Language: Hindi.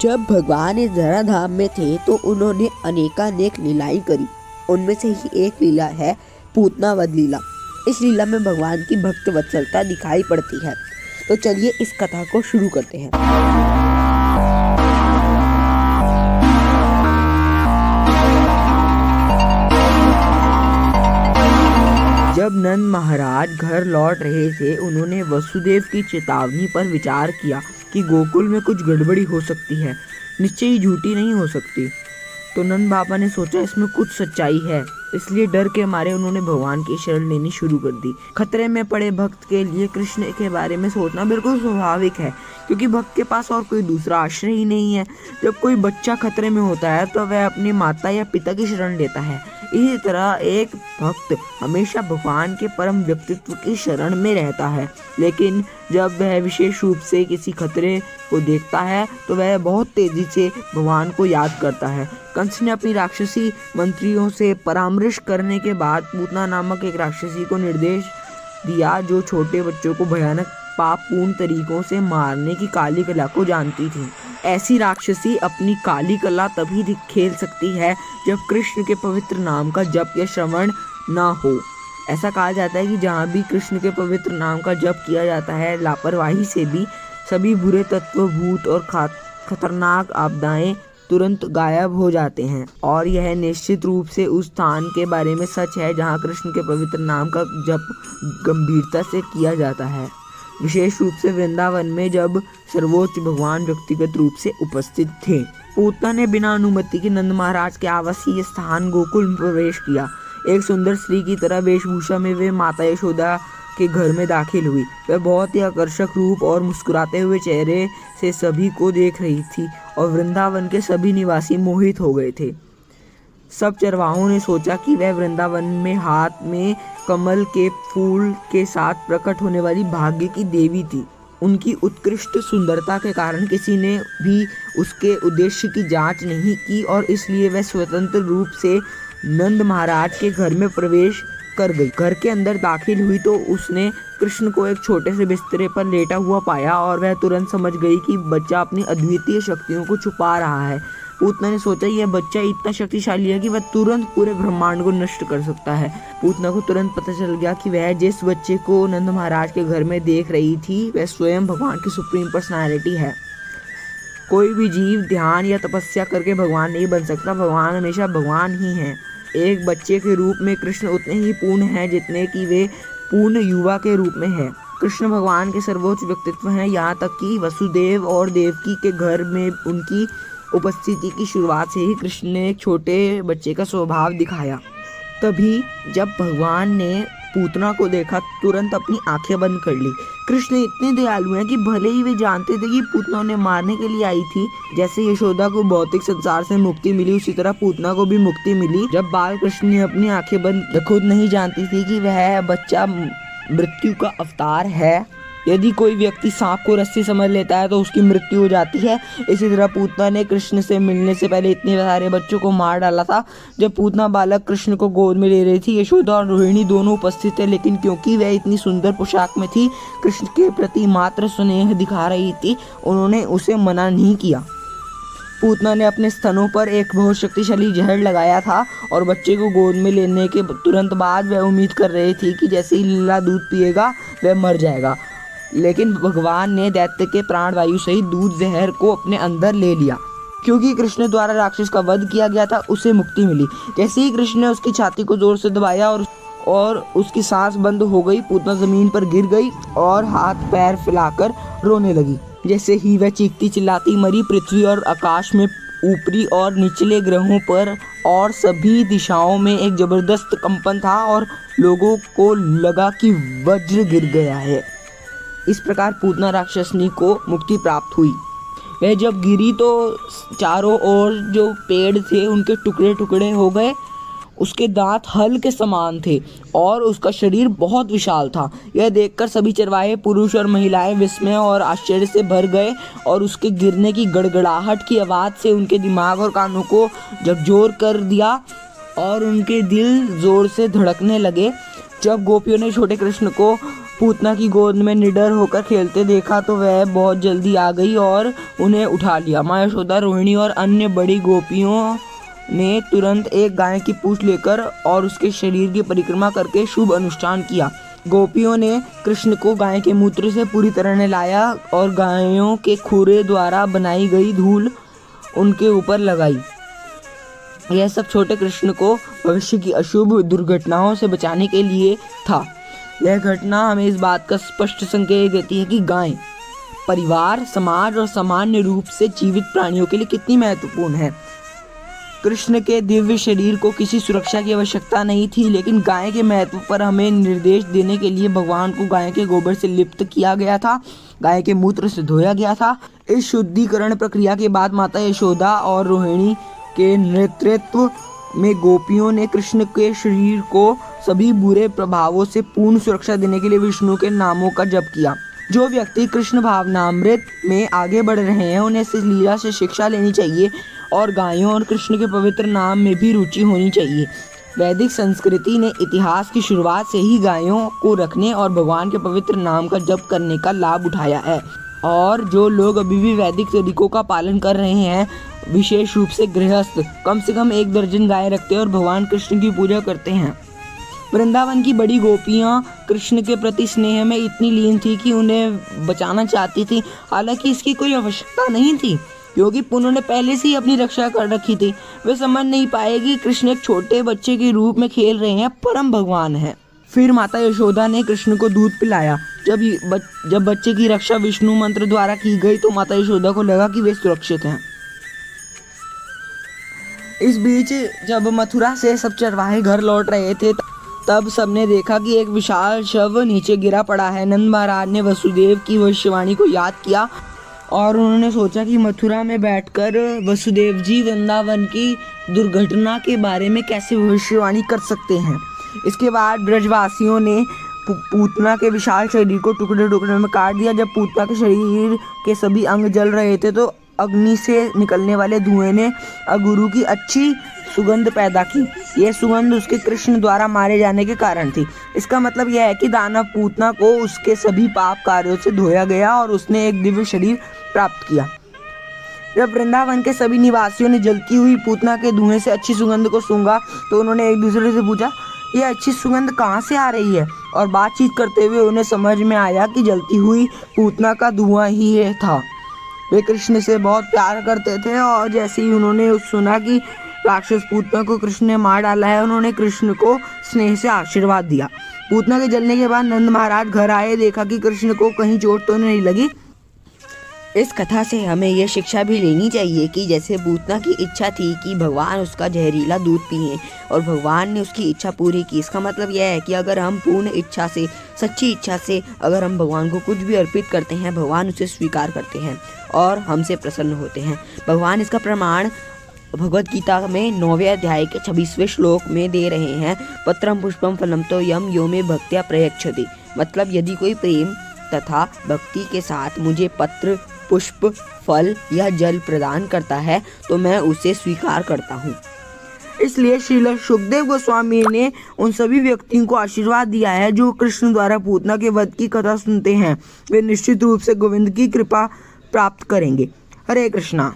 जब भगवान इस धराधाम में थे तो उन्होंने अनेकानेक लीलाएं करी। उनमें से ही एक लीला है पूतना वध लीला। इस लीला में भगवान की भक्त वत्सलता दिखाई पड़ती है। तो चलिए इस कथा को शुरू करते हैं। जब नंद महाराज घर लौट रहे थे, उन्होंने वसुदेव की चेतावनी पर विचार किया कि गोकुल में कुछ गड़बड़ी हो सकती है, निश्चय ही झूठी नहीं हो सकती। तो नंद बाबा ने सोचा इसमें कुछ सच्चाई है, इसलिए डर के मारे उन्होंने भगवान की शरण लेनी शुरू कर दी। खतरे में पड़े भक्त के लिए कृष्ण के बारे में सोचना बिल्कुल स्वाभाविक है, क्योंकि भक्त के पास और कोई दूसरा आश्रय ही नहीं है। जब कोई बच्चा खतरे में होता है तो वह अपनी माता या पिता की शरण लेता है। इसी तरह एक भक्त हमेशा भगवान के परम व्यक्तित्व की शरण में रहता है। लेकिन जब वह विशेष रूप से किसी खतरे को देखता है तो वह बहुत तेजी से भगवान को याद करता है। कंस ने अपनी राक्षसी मंत्रियों से परामर्श करने के बाद पूतना नामक एक राक्षसी को निर्देश दिया, जो छोटे बच्चों को भयानक पापपूर्ण तरीकों से मारने की काली कला को जानती थी। ऐसी राक्षसी अपनी काली कला तभी खेल सकती है जब कृष्ण के पवित्र नाम का जप या श्रवण ना हो। ऐसा कहा जाता है कि जहाँ भी कृष्ण के पवित्र नाम का जप किया जाता है, लापरवाही से भी सभी बुरे तत्व, भूत और खतरनाक आपदाएं तुरंत गायब हो जाते हैं। और यह निश्चित रूप से उस स्थान के बारे में सच है जहाँ कृष्ण के पवित्र नाम का जप गंभीरता से किया जाता है। विशेष रूप से वृंदावन में जब सर्वोच्च भगवान व्यक्तिगत रूप से उपस्थित थे। पूतना ने बिना अनुमति के नंद महाराज के आवासीय स्थान गोकुल में प्रवेश किया। एक सुंदर स्त्री की तरह वेशभूषा में वे माता यशोदा के घर में दाखिल हुई। वह बहुत ही आकर्षक रूप और मुस्कुराते हुए चेहरे से सभी को देख रही थी और वृंदावन के सभी निवासी मोहित हो गए थे। सब चरवाहों ने सोचा कि वह वृंदावन में हाथ में कमल के फूल के साथ प्रकट होने वाली भाग्य की देवी थी। उनकी उत्कृष्ट सुंदरता के कारण किसी ने भी उसके उद्देश्य की जांच नहीं की और इसलिए वह स्वतंत्र रूप से नंद महाराज के घर में प्रवेश कर गई। घर के अंदर दाखिल हुई तो उसने कृष्ण को एक छोटे से बिस्तरे पर लेटा हुआ पाया और वह तुरंत समझ गई कि बच्चा अपनी अद्वितीय शक्तियों को छुपा रहा है। पूतना ने सोचा यह बच्चा इतना शक्तिशाली है कि वह तुरंत पूरे ब्रह्मांड को नष्ट कर सकता है। पूतना को तुरंत पता चल गया कि वह जिस बच्चे को नंद महाराज के घर में देख रही थी वह स्वयं भगवान की सुप्रीम पर्सनालिटी है। कोई भी जीव ध्यान या तपस्या करके भगवान नहीं बन सकता, भगवान हमेशा भगवान ही है। एक बच्चे के रूप में कृष्ण उतने ही पूर्ण हैं जितने कि वे पूर्ण युवा के रूप में है। कृष्ण भगवान के सर्वोच्च व्यक्तित्व हैं, यहाँ तक कि वसुदेव और देवकी के घर में उनकी उपस्थिति की शुरुआत से ही कृष्ण ने एक छोटे बच्चे का स्वभाव दिखाया। तभी जब भगवान ने पूतना को देखा तुरंत अपनी आंखें बंद कर ली। कृष्ण इतने दयालु हैं कि भले ही वे जानते थे कि पूतना उन्हें मारने के लिए आई थी। जैसे यशोदा को भौतिक संसार से मुक्ति मिली, उसी तरह पूतना को भी मुक्ति मिली। जब बाल कृष्ण ने अपनी आंखें बंद, खुद नहीं जानती थी कि वह बच्चा मृत्यु का अवतार है। यदि कोई व्यक्ति सांप को रस्सी समझ लेता है तो उसकी मृत्यु हो जाती है। इसी तरह पूतना ने कृष्ण से मिलने से पहले इतने सारे बच्चों को मार डाला था। जब पूतना बालक कृष्ण को गोद में ले रही थी, यशोदा और रोहिणी दोनों उपस्थित थे, लेकिन क्योंकि वह इतनी सुंदर पोशाक में थी, कृष्ण के प्रति मात्र स्नेह दिखा रही थी, उन्होंने उसे मना नहीं किया। पूतना ने अपने स्तनों पर एक बहुत शक्तिशाली जहर लगाया था और बच्चे को गोद में लेने के तुरंत बाद वह उम्मीद कर रही थी कि जैसे ही लीला दूध पिएगा वह मर जाएगा। लेकिन भगवान ने दैत्य के प्राणवायु सहित दूध जहर को अपने अंदर ले लिया। क्योंकि कृष्ण द्वारा राक्षस का वध किया गया था, उसे मुक्ति मिली। जैसे ही कृष्ण ने उसकी छाती को जोर से दबाया और उसकी सांस बंद हो गई, पूतना जमीन पर गिर गई और हाथ पैर फैलाकर रोने लगी। जैसे ही वह चीखती चिल्लाती मरी, पृथ्वी और आकाश में ऊपरी और निचले ग्रहों पर और सभी दिशाओं में एक जबरदस्त कंपन था और लोगों को लगा कि वज्र गिर गया है। इस प्रकार पूतना राक्षसनी को मुक्ति प्राप्त हुई। वह जब गिरी तो चारों ओर जो पेड़ थे उनके टुकड़े टुकड़े हो गए। उसके दांत हल के समान थे और उसका शरीर बहुत विशाल था। यह देखकर सभी चरवाहे, पुरुष और महिलाएं विस्मय और आश्चर्य से भर गए और उसके गिरने की गड़गड़ाहट की आवाज़ से उनके दिमाग और कानों को झकझोर कर दिया और उनके दिल जोर से धड़कने लगे। जब गोपियों ने छोटे कृष्ण को पूतना की गोद में निडर होकर खेलते देखा तो वह बहुत जल्दी आ गई और उन्हें उठा लिया। माँ यशोदा, रोहिणी और अन्य बड़ी गोपियों ने तुरंत एक गाय की पूंछ लेकर और उसके शरीर की परिक्रमा करके शुभ अनुष्ठान किया। गोपियों ने कृष्ण को गाय के मूत्र से पूरी तरह नहलाया और गायों के खुरे द्वारा बनाई गई धूल उनके ऊपर लगाई। यह सब छोटे कृष्ण को भविष्य की अशुभ दुर्घटनाओं से बचाने के लिए था। यह घटना हमें इस बात का स्पष्ट संकेत देती है कि गाय परिवार, समाज और सामान्य रूप से जीवित प्राणियों के लिए कितनी महत्वपूर्ण है। कृष्ण के दिव्य शरीर को किसी सुरक्षा की आवश्यकता नहीं थी, लेकिन गाय के महत्व पर हमें निर्देश देने के लिए भगवान को गाय के गोबर से लिप्त किया गया था, गाय के मूत्र से धोया गया था। इस शुद्धिकरण प्रक्रिया के बाद माता यशोदा और रोहिणी के नेतृत्व में गोपियों ने कृष्ण के शरीर को सभी बुरे प्रभावों से पूर्ण सुरक्षा देने के लिए विष्णु के नामों का जप किया। जो व्यक्ति कृष्ण भावनामृत में आगे बढ़ रहे हैं उन्हें इस लीला से शिक्षा लेनी चाहिए और गायों और कृष्ण के पवित्र नाम में भी रुचि होनी चाहिए। वैदिक संस्कृति ने इतिहास की शुरुआत से ही गायों को रखने और भगवान के पवित्र नाम का जप करने का लाभ उठाया है, और जो लोग अभी भी वैदिक तरीकों का पालन कर रहे हैं, विशेष रूप से गृहस्थ, कम से कम 1 दर्जन गाय रखते हैं और भगवान कृष्ण की पूजा करते हैं। वृंदावन की बड़ी गोपियां कृष्ण के प्रति स्नेह में इतनी लीन थी कि उन्हें बचाना चाहती थी, हालांकि इसकी कोई आवश्यकता नहीं थी क्योंकि उन्होंने पहले से ही अपनी रक्षा कर रखी थी। वे समझ नहीं पाए कि कृष्ण एक छोटे बच्चे के रूप में खेल रहे हैं, परम भगवान है। फिर माता यशोदा ने कृष्ण को दूध पिलाया। जब बच्चे की रक्षा विष्णु मंत्र द्वारा की गई तो माता यशोदा को लगा कि वे सुरक्षित हैं। इस बीच जब मथुरा से सब चरवाहे घर लौट रहे थे तब सबने देखा कि एक विशाल शव नीचे गिरा पड़ा है। नंद महाराज ने वसुदेव की भविष्यवाणी को याद किया और उन्होंने सोचा कि मथुरा में बैठकर वसुदेव जी वृंदावन की दुर्घटना के बारे में कैसे भविष्यवाणी कर सकते हैं। इसके बाद ब्रजवासियों ने पूतना के विशाल शरीर को टुकड़े टुकड़े में काट दिया। जब पूतना के शरीर के सभी अंग जल रहे थे तो अग्नि से निकलने वाले धुएं ने अगुरु की अच्छी सुगंध पैदा की। यह सुगंध उसके कृष्ण द्वारा मारे जाने के कारण थी। इसका मतलब यह है कि दानव पूतना को उसके सभी पाप कार्यों से धोया गया और उसने एक दिव्य शरीर प्राप्त किया। जब वृंदावन के सभी निवासियों ने जलती हुई पूतना के धुएं से अच्छी सुगंध को सूंघा तो उन्होंने एक दूसरे से पूछा, यह अच्छी सुगंध कहाँ से आ रही है? और बातचीत करते हुए उन्हें समझ में आया कि जलती हुई पूतना का धुआं ही था। वे कृष्ण से बहुत प्यार करते थे और जैसे ही उन्होंने सुना कि राक्षस पूतना को कृष्ण ने मार डाला है, उन्होंने कृष्ण को स्नेह से आशीर्वाद दिया। पूतना के जलने के बाद नंद महाराज घर आए, देखा कि कृष्ण को कहीं चोट तो नहीं लगी। इस कथा से हमें यह शिक्षा भी लेनी चाहिए कि जैसे पूतना की इच्छा थी कि भगवान उसका जहरीला दूध पिए और भगवान ने उसकी इच्छा पूरी की। इसका मतलब यह है कि अगर हम पूर्ण इच्छा से, सच्ची इच्छा से अगर हम भगवान को कुछ भी अर्पित करते हैं, भगवान उसे स्वीकार करते हैं और हमसे प्रसन्न होते हैं। भगवान इसका प्रमाण भगवद गीता में 9वें अध्याय के 26वें श्लोक में दे रहे हैं। पत्रम पुष्पम फलम तो यम यो में भक्त्या प्रयच्छति। मतलब यदि कोई प्रेम तथा भक्ति के साथ मुझे पत्र, पुष्प, फल या जल प्रदान करता है तो मैं उसे स्वीकार करता हूँ। इसलिए श्रील सुखदेव गोस्वामी ने उन सभी व्यक्तियों को आशीर्वाद दिया है जो कृष्ण द्वारा पूतना के वध की कथा सुनते हैं, वे निश्चित रूप से गोविंद की कृपा प्राप्त करेंगे। हरे कृष्णा।